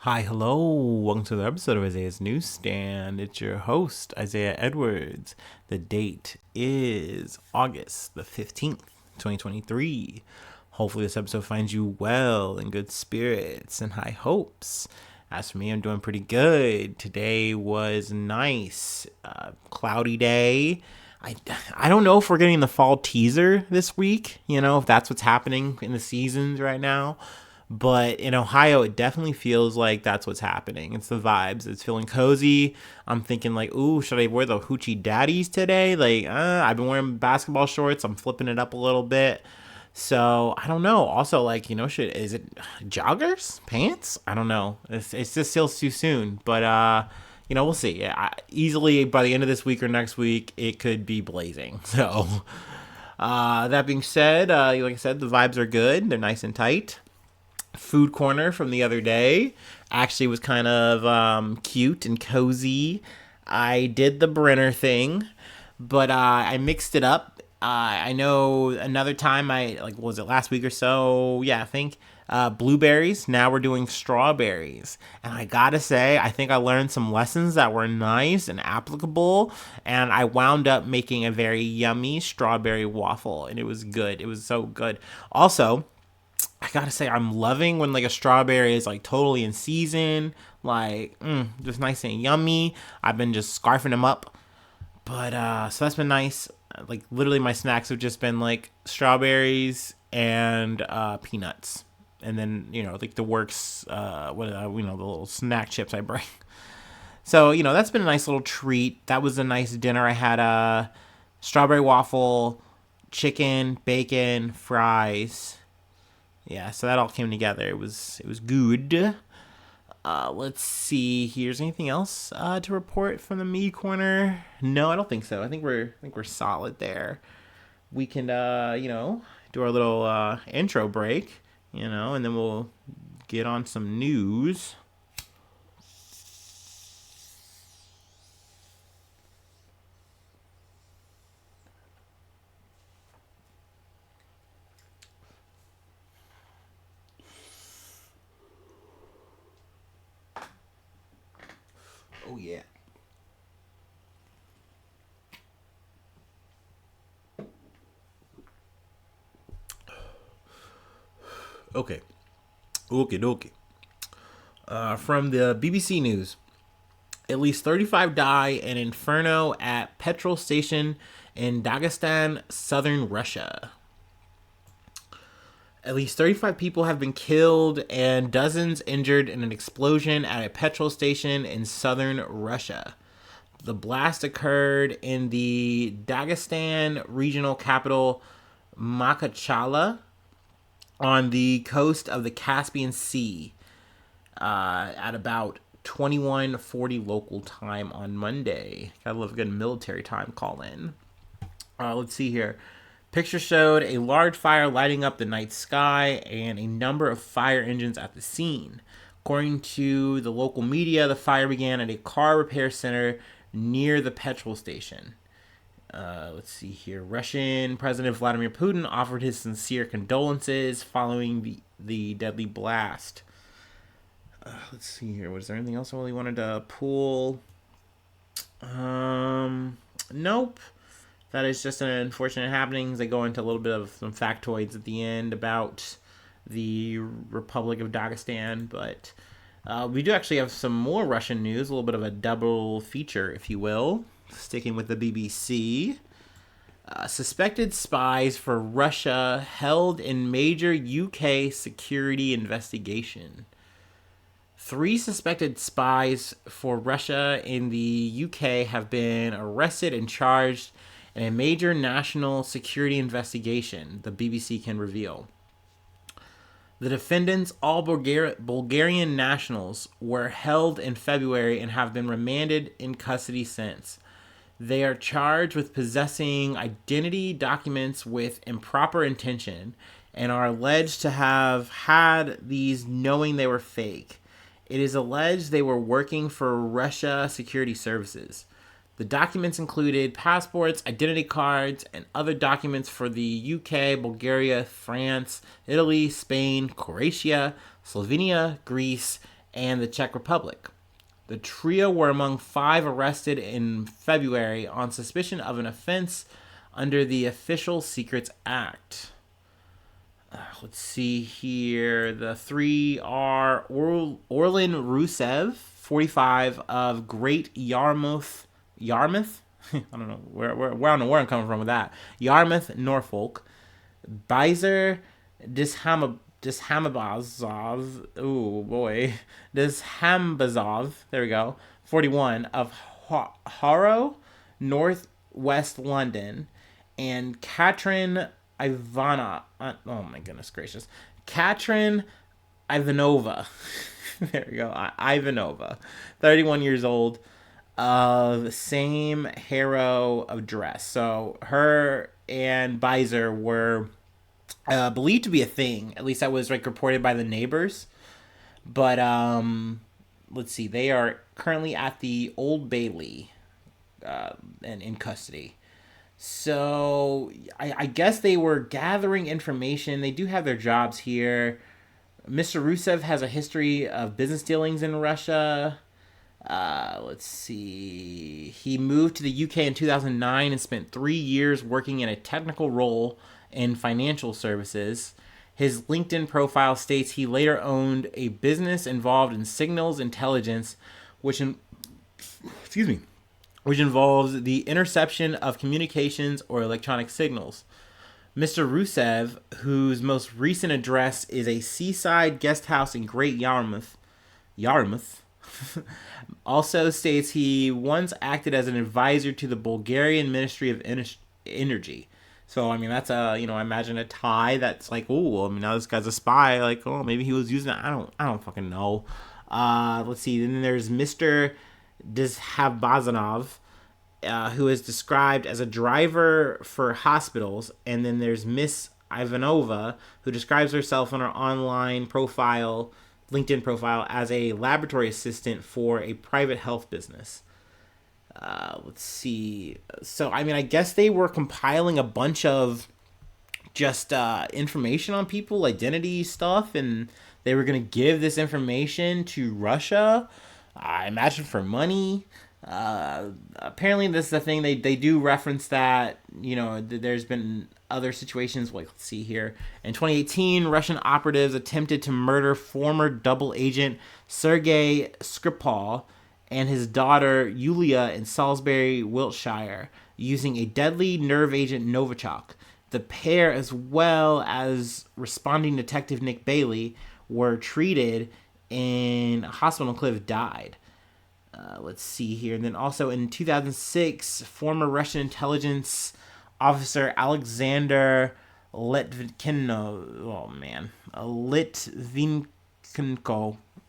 Hi, hello. Welcome to the episode of Isaiah's Newsstand. It's your host, Isaiah Edwards. The date is August the 15th, 2023. Hopefully, this episode finds you well, in good spirits, and high hopes. As for me, I'm doing pretty good. Today was nice. Cloudy day. I don't know if we're getting the fall teaser this week, if that's what's happening in the seasons right now. But in Ohio, it definitely feels like that's what's happening. It's the vibes. It's feeling cozy. I'm thinking like, ooh, should I wear the hoochie daddies today? Like, I've been wearing basketball shorts. I'm flipping it up a little bit. So I don't know. Also, like, is it joggers, pants? I don't know. It's just still too soon. But we'll see. Yeah, easily by the end of this week or next week, it could be blazing. So that being said, like I said, the vibes are good. They're nice and tight. Food corner from the other day actually was kind of cute and cozy. I did the Brenner thing, but I mixed it up. I know another time was it last week or so? Yeah, I think blueberries. Now we're doing strawberries, and I gotta say, I think I learned some lessons that were nice and applicable, and I wound up making a very yummy strawberry waffle, and it was good. It was so good. Also, I gotta say, I'm loving when like a strawberry is like totally in season, like just nice and yummy. I've been just scarfing them up, but so that's been nice. Like literally, my snacks have just been like strawberries and peanuts, and then like the works, the little snack chips I bring. So that's been a nice little treat. That was a nice dinner. I had a strawberry waffle, chicken, bacon, fries. Yeah, so that all came together. It was good. Let's see. Here's anything else to report from the me corner? No, I don't think so. I think we're solid there. We can do our little intro break, and then we'll get on some news. Oh yeah. Okay. Okay. From the BBC News, at least 35 die in inferno at petrol station in Dagestan, southern Russia. At least 35 people have been killed and dozens injured in an explosion at a petrol station in southern Russia. The blast occurred in the Dagestan regional capital, Makhachkala, on the coast of the Caspian Sea at about 21:40 local time on Monday. Gotta love a good military time call in. Let's see here. Pictures showed a large fire lighting up the night sky and a number of fire engines at the scene. According to the local media, the fire began at a car repair center near the petrol station. Let's see here. Russian President Vladimir Putin offered his sincere condolences following the deadly blast. Let's see here. Was there anything else I really wanted to pull? Nope. That is just an unfortunate happenings. They go into a little bit of some factoids at the end about the Republic of Dagestan, but we do actually have some more Russian news, a little bit of a double feature, if you will. Sticking with the BBC. Suspected spies for Russia held in major UK security investigation. 3 suspected spies for Russia in the UK have been arrested and charged in a major national security investigation, the BBC can reveal. The defendants, all Bulgarian nationals, were held in February and have been remanded in custody since. They are charged with possessing identity documents with improper intention and are alleged to have had these knowing they were fake. It is alleged they were working for Russia security services. The documents included passports, identity cards, and other documents for the UK, Bulgaria, France, Italy, Spain, Croatia, Slovenia, Greece, and the Czech Republic. The trio were among 5 arrested in February on suspicion of an offense under the Official Secrets Act. Let's see here. The 3 are Orlin Rusev, 45, of Great Yarmouth. Yarmouth? I don't know where I'm coming from with that. Yarmouth, Norfolk. Bizer Dishamabazov. Oh boy. Dishambazov. There we go. 41, of Harrow, Northwest London. And Katrin Ivana. Oh my goodness gracious. Katrin Ivanova. There we go. Ivanova. 31 years old. Of same Harrow address. So her and Bizer were believed to be a thing. At least that was like reported by the neighbors. But let's see. They are currently at the Old Bailey and in custody. So I guess they were gathering information. They do have their jobs here. Mr. Rusev has a history of business dealings in Russia. Let's see. He moved to the UK in 2009 and spent 3 years working in a technical role in financial services. His LinkedIn profile states he later owned a business involved in signals intelligence, which involves the interception of communications or electronic signals. Mr. Rusev, whose most recent address is a seaside guest house in Great Yarmouth, also states he once acted as an advisor to the Bulgarian Ministry of Energy. So, I mean, that's I imagine a tie that's like, oh, I mean, now this guy's a spy. Like, oh, maybe he was using it. I don't fucking know. Let's see. Then there's Mr. Dizhabazanov, who is described as a driver for hospitals. And then there's Miss Ivanova, who describes herself on her online profile, LinkedIn profile, as a laboratory assistant for a private health business. Let's see. So, I mean, I guess they were compiling a bunch of just information on people, identity stuff, and they were going to give this information to Russia, I imagine for money. Apparently, this is the thing. They do reference that, there's been other situations. Like, let's see here. In 2018, Russian operatives attempted to murder former double agent Sergei Skripal and his daughter Yulia in Salisbury, Wiltshire, using a deadly nerve agent Novichok. The pair, as well as responding detective Nick Bailey, were treated in a hospital and could have died. Let's see here. And then also in 2006, former Russian intelligence officer Alexander Litvinenko.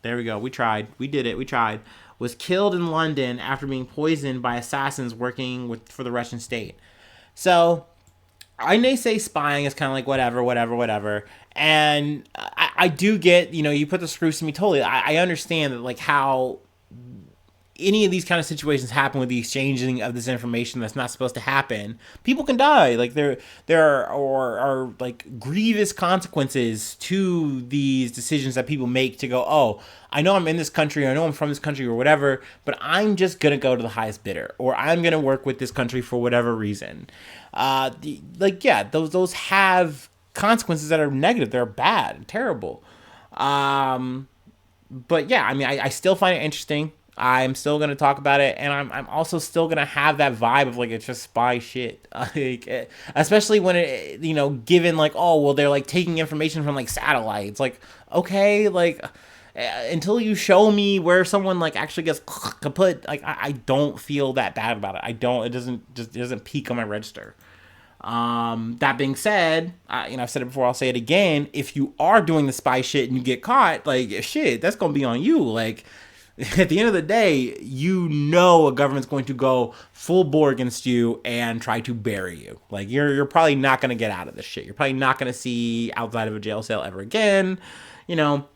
There we go. We tried. We did it. We tried. Was killed in London after being poisoned by assassins working for the Russian state. So I may say spying is kind of like whatever. And I do get, you put the screws to me totally. I understand that, like, how any of these kind of situations happen with the exchanging of this information that's not supposed to happen. People can die. Like, there are like grievous consequences to these decisions that people make to go, oh, I know I'm in this country, I know I'm from this country or whatever, but I'm just going to go to the highest bidder, or I'm going to work with this country for whatever reason. Those have consequences that are negative. They're bad and terrible. But yeah, I mean, I still find it interesting. I'm still going to talk about it, and I'm also still going to have that vibe of, like, it's just spy shit. Like, especially when it, given, like, oh, well, they're, like, taking information from, like, satellites. Like, okay, like, until you show me where someone, like, actually gets kaput, like, I don't feel that bad about it. It doesn't peak on my register. That being said, I've said it before, I'll say it again. If you are doing the spy shit and you get caught, like, shit, that's going to be on you. Like, at the end of the day, a government's going to go full bore against you and try to bury you. Like, you're probably not going to get out of this shit. You're probably not going to see outside of a jail cell ever again, And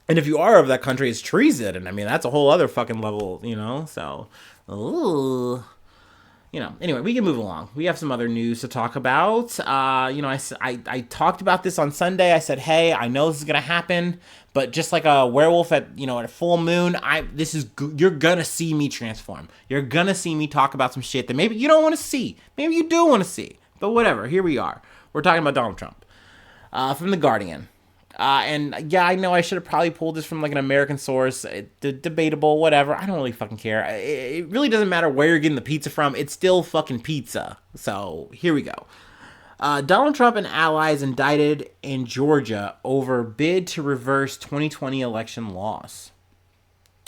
if you are of that country, it's treason. And I mean, that's a whole other fucking level, so. Ooh. Anyway, we can move along. We have some other news to talk about. I talked about this on Sunday. I said, hey, I know this is going to happen, but just like a werewolf at a full moon, you're going to see me transform. You're going to see me talk about some shit that maybe you don't want to see. Maybe you do want to see, but whatever. Here we are. We're talking about Donald Trump from The Guardian. And yeah, I know I should have probably pulled this from like an American source. Debatable, whatever. I don't really fucking care. It really doesn't matter where you're getting the pizza from. It's still fucking pizza. So here we go. Donald Trump and allies indicted in Georgia over bid to reverse 2020 election loss.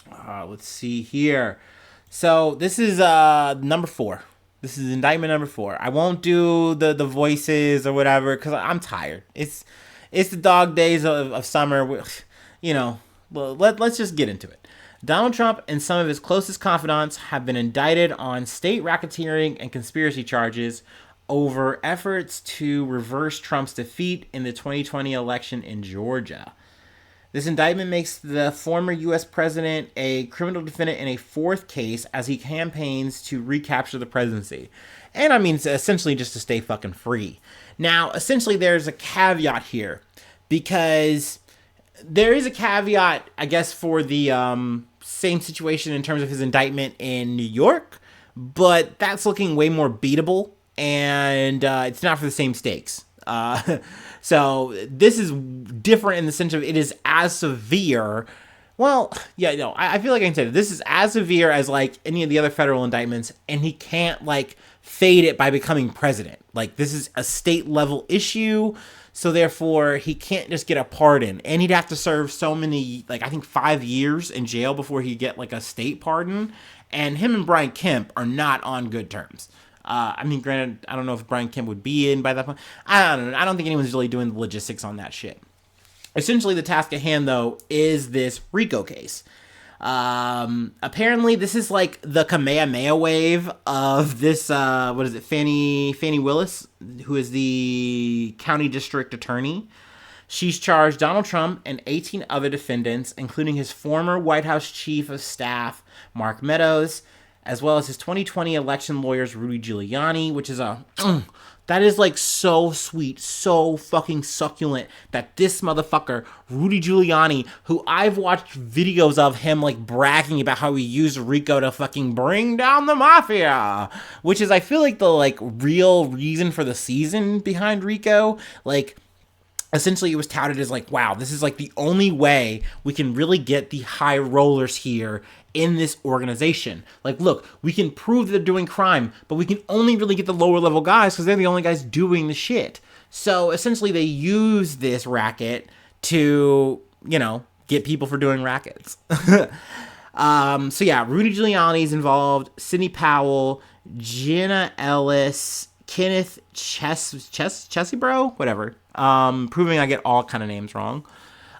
Let's see here. So this is number 4. This is indictment number 4. I won't do the voices or whatever because I'm tired. It's the dog days of summer. Well, let's just get into it. Donald Trump and some of his closest confidants have been indicted on state racketeering and conspiracy charges over efforts to reverse Trump's defeat in the 2020 election in Georgia. This indictment makes the former U.S. president a criminal defendant in a 4th case as he campaigns to recapture the presidency. And I mean, essentially just to stay fucking free. Now, essentially, there's a caveat here because there is a caveat, I guess, for the same situation in terms of his indictment in New York, but that's looking way more beatable, and it's not for the same stakes. So this is different in the sense of it is as severe. Well, yeah, no, I feel like I can say this is as severe as like any of the other federal indictments, and he can't like fade it by becoming president. Like this is a state level issue, so therefore he can't just get a pardon, and he'd have to serve so many, like I think 5 years in jail before he get like a state pardon. And him and Brian Kemp are not on good terms. I mean, granted, I don't know if Brian Kemp would be in by that point. I don't know. I don't think anyone's really doing the logistics on that shit. Essentially, the task at hand, though, is this RICO case. Apparently, this is like the Kamehameha wave of this, Fannie Willis, who is the county district attorney. She's charged Donald Trump and 18 other defendants, including his former White House chief of staff, Mark Meadows, as well as his 2020 election lawyers, Rudy Giuliani, which is that is like so sweet, so fucking succulent that this motherfucker, Rudy Giuliani, who I've watched videos of him like bragging about how he used RICO to fucking bring down the mafia, which is, I feel like, the like real reason for the season behind RICO. Like, essentially it was touted as like, wow, this is like the only way we can really get the high rollers here in this organization. Like, look, we can prove that they're doing crime, but we can only really get the lower level guys because they're the only guys doing the shit. So essentially they use this racket to, get people for doing rackets. So yeah, Rudy Giuliani's involved, Sidney Powell, Jenna Ellis, Kenneth Chesebro, whatever. Proving I get all kind of names wrong.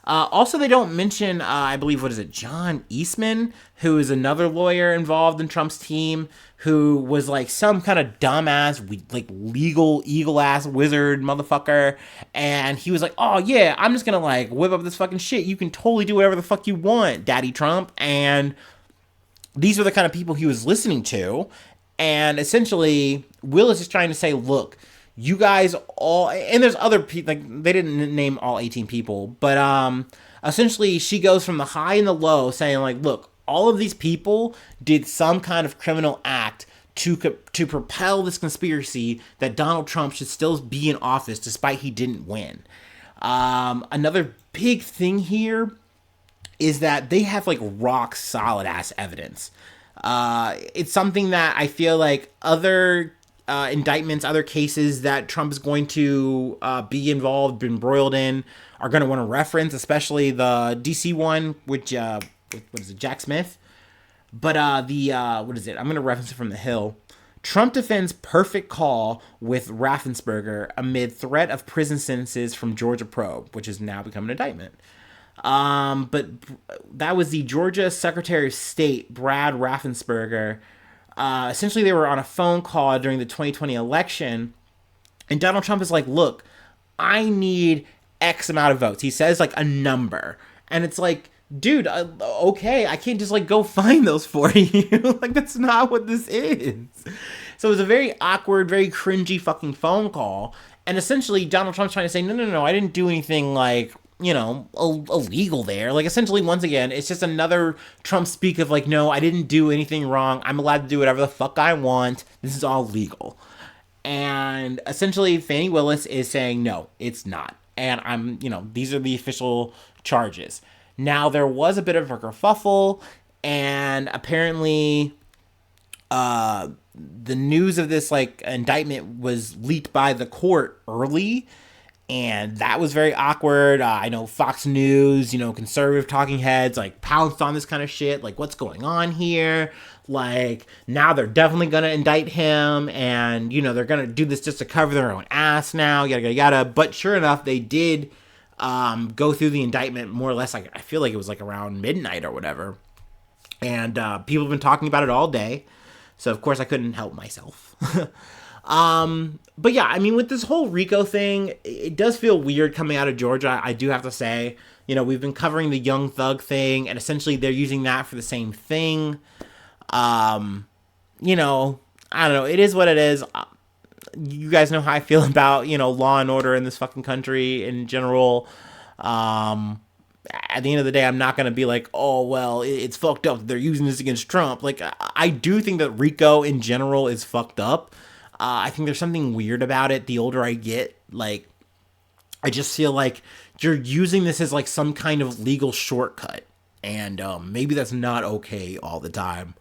Also, they don't mention, I believe, John Eastman, who is another lawyer involved in Trump's team, who was like some kind of dumbass, like legal eagle-ass wizard motherfucker. And he was like, oh yeah, I'm just gonna like whip up this fucking shit. You can totally do whatever the fuck you want, Daddy Trump. And these are the kind of people he was listening to. And essentially, Willis is trying to say, look, you guys all, and there's other people, like, they didn't name all 18 people, but essentially she goes from the high and the low saying, like, look, all of these people did some kind of criminal act to propel this conspiracy that Donald Trump should still be in office despite he didn't win. Another big thing here is that they have, like, rock solid ass evidence. It's something that I feel like other indictments, other cases that Trump is going to be involved, embroiled in, are going to want to reference, especially the DC one, which, Jack Smith? But I'm going to reference it from The Hill. Trump defends perfect call with Raffensperger amid threat of prison sentences from Georgia probe, which has now become an indictment. But that was the Georgia Secretary of State, Brad Raffensperger. Essentially, they were on a phone call during the 2020 election, and Donald Trump is like, look, I need X amount of votes. He says, like, a number. And it's like, dude, okay, I can't just, like, go find those for you. Like, that's not what this is. So it was a very awkward, very cringy fucking phone call. And essentially, Donald Trump's trying to say, no, no, no, I didn't do anything like, illegal there. Like, essentially, once again, it's just another Trump speak of like, no, I didn't do anything wrong. I'm allowed to do whatever the fuck I want. This is all legal. And essentially, Fani Willis is saying, no, it's not. And these are the official charges. Now, there was a bit of a kerfuffle, and apparently, the news of this like indictment was leaked by the court early, and that was very awkward. I know Fox News, conservative talking heads like pounced on this kind of shit. Like, what's going on here? Like, now they're definitely gonna indict him, and they're gonna do this just to cover their own ass now. Yada yada yada. But sure enough, they did go through the indictment more or less. Like, I feel like it was like around midnight or whatever, and people have been talking about it all day. So of course I couldn't help myself. But yeah, I mean, with this whole RICO thing, it does feel weird coming out of Georgia. I do have to say, we've been covering the Young Thug thing, and essentially they're using that for the same thing. I don't know. It is what it is. You guys know how I feel about, law and order in this fucking country in general. At the end of the day, I'm not going to be like, oh, well, it's fucked up. They're using this against Trump. Like, I do think that RICO in general is fucked up. I think there's something weird about it the older I get. Like, I just feel like you're using this as like some kind of legal shortcut. And maybe that's not okay all the time.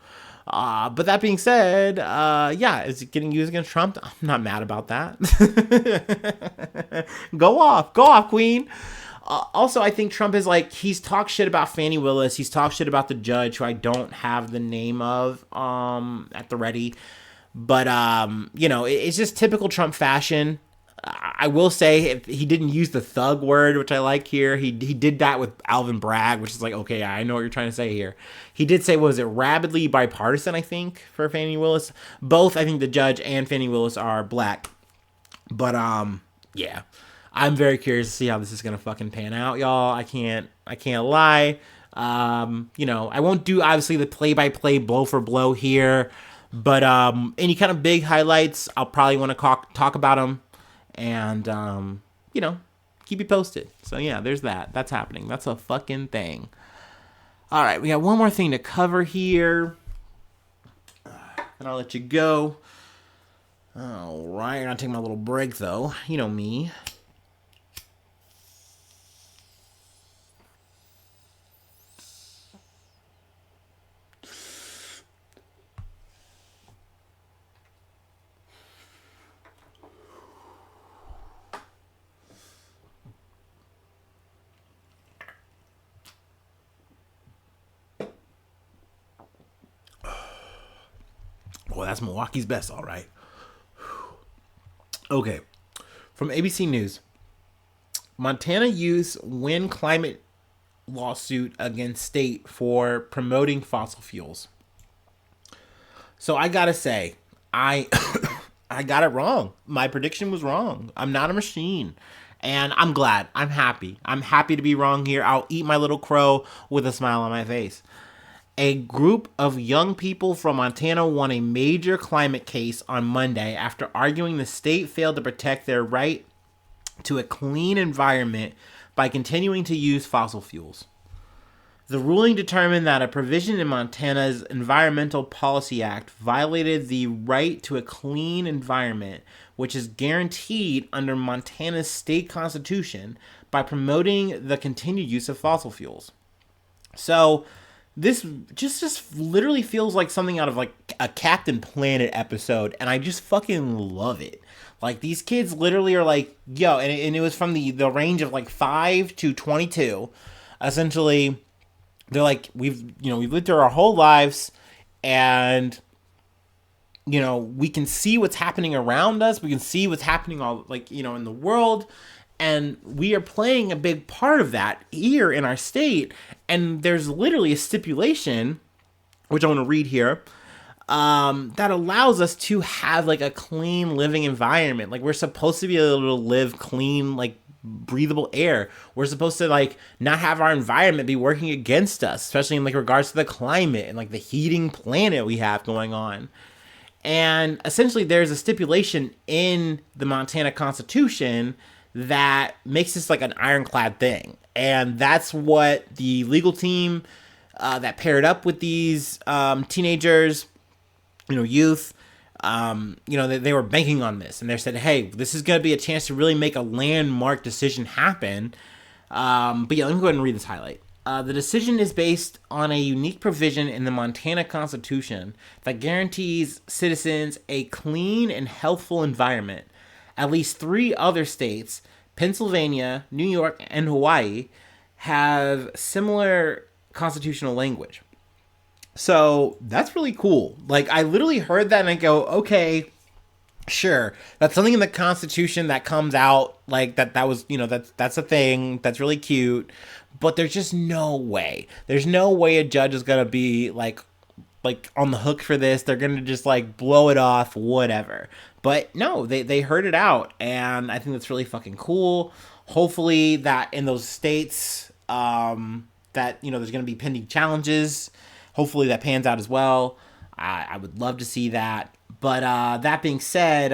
But that being said, is it getting used against Trump? I'm not mad about that. Go off, queen. Also, I think Trump is like, he's talked shit about Fani Willis. He's talked shit about the judge, who I don't have the name of at the ready. But, it's just typical Trump fashion. I will say, if he didn't use the thug word, which I like here. He did that with Alvin Bragg, which is like, okay, I know what you're trying to say here. He did say, was it rabidly bipartisan, I think, for Fani Willis. Both, I think the judge and Fani Willis are black. But, yeah. I'm very curious to see how this is gonna fucking pan out, y'all. I can't lie. I won't do obviously the play-by-play blow for blow here, but any kind of big highlights, I'll probably want to talk about them, and keep you posted. So yeah, there's that. That's happening. That's a fucking thing. All right, we got one more thing to cover here, and I'll let you go. All right, I'm gonna take my little break though. You know me. Well, that's Milwaukee's best, all right. Okay. From ABC News. Montana youths win climate lawsuit against state for promoting fossil fuels. So I gotta say, I got it wrong. My prediction was wrong. I'm not a machine. And I'm glad. I'm happy. I'm happy to be wrong here. I'll eat my little crow with a smile on my face. A group of young people from Montana won a major climate case on Monday after arguing the state failed to protect their right to a clean environment by continuing to use fossil fuels. The ruling determined that a provision in Montana's Environmental Policy Act violated the right to a clean environment, which is guaranteed under Montana's state constitution, by promoting the continued use of fossil fuels. So this just literally feels like something out of like a Captain Planet episode, and I just fucking love it. Like, these kids literally are like, yo, and it was from the range of like 5 to 22. Essentially, they're like, we've lived through our whole lives, and we can see what's happening around us. We can see what's happening all in the world. And we are playing a big part of that here in our state. And there's literally a stipulation, which I want to read here, that allows us to have like a clean living environment. Like, we're supposed to be able to live clean, like breathable air. We're supposed to like not have our environment be working against us, especially in like regards to the climate and like the heating planet we have going on. And essentially, there's a stipulation in the Montana Constitution that makes this like an ironclad thing. And that's what the legal team that paired up with these teenagers, youth, they were banking on this. And they said, hey, this is going to be a chance to really make a landmark decision happen. But yeah, let me go ahead and read this highlight. The decision is based on a unique provision in the Montana Constitution that guarantees citizens a clean and healthful environment. At least 3 other states, Pennsylvania, New York, and Hawaii, have similar constitutional language. So that's really cool. Like, I literally heard that and I go, okay, sure, that's something in the Constitution that comes out like that was, that's a thing that's really cute. But there's just no way. There's no way a judge is gonna be like on the hook for this. They're gonna just like blow it off, whatever. But no, they heard it out, and I think that's really fucking cool. Hopefully, that in those states, that there's gonna be pending challenges. Hopefully, that pans out as well. I would love to see that. But that being said,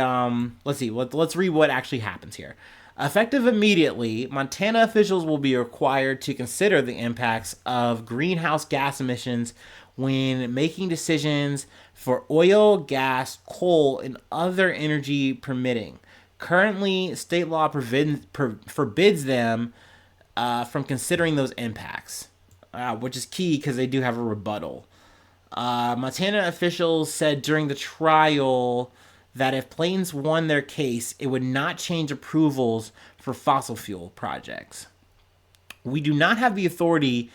let's see. Let's read what actually happens here. Effective immediately, Montana officials will be required to consider the impacts of greenhouse gas emissions when making decisions for oil, gas, coal, and other energy permitting. Currently, state law forbids them from considering those impacts, which is key because they do have a rebuttal. Montana officials said during the trial that if Plains won their case, it would not change approvals for fossil fuel projects. We do not have the authority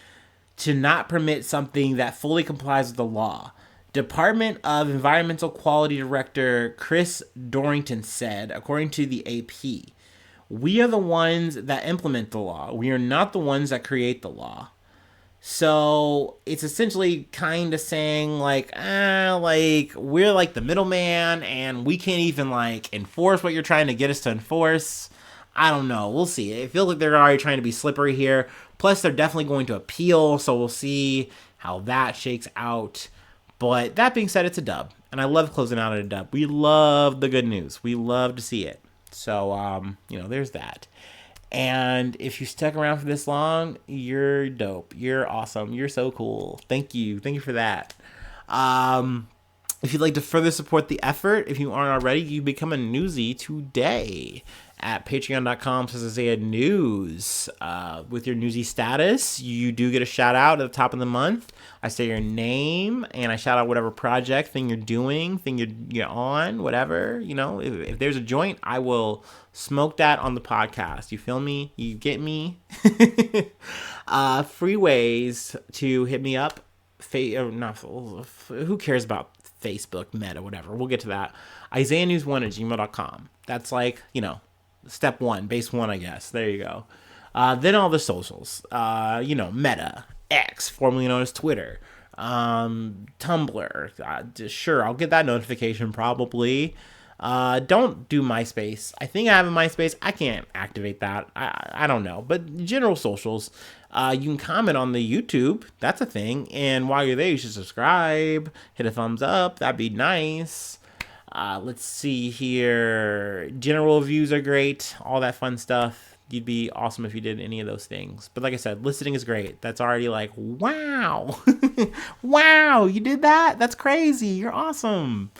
to not permit something that fully complies with the law. Department of Environmental Quality Director Chris Dorrington said, according to the AP, we are the ones that implement the law. We are not the ones that create the law. So it's essentially kind of saying like we're like the middleman and we can't even like enforce what you're trying to get us to enforce. I don't know. We'll see. It feels like they're already trying to be slippery here. Plus, they're definitely going to appeal, so we'll see how that shakes out. But that being said, it's a dub, and I love closing out at a dub. We love the good news. We love to see it. So, there's that. And if you stuck around for this long, you're dope. You're awesome. You're so cool. Thank you. Thank you for that. If you'd like to further support the effort, if you aren't already, you become a newsie today at patreon.com/Isaiah News. With your newsie status, you do get a shout out at the top of the month. I say your name and I shout out whatever project, thing you're doing, thing you're on, whatever. If there's a joint, I will smoke that on the podcast. You feel me? You get me? Free ways to hit me up. Who cares about Facebook, Meta, whatever. We'll get to that. IsaiahNews1@gmail.com. That's like, step 1, base 1, I guess. There you go. Then all the socials. Meta, X, formerly known as Twitter, Tumblr. Sure, I'll get that notification probably. Don't do MySpace. I think I have a MySpace. I can't activate that. I don't know. But general socials. You can comment on the YouTube. That's a thing. And while you're there, you should subscribe. Hit a thumbs up. That'd be nice. Let's see here. General reviews are great. All that fun stuff. You'd be awesome if you did any of those things. But like I said, listening is great. That's already like, wow. Wow, you did that? That's crazy. You're awesome.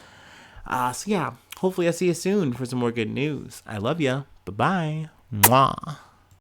So yeah, hopefully I'll see you soon for some more good news. I love ya. Bye-bye. Mwah.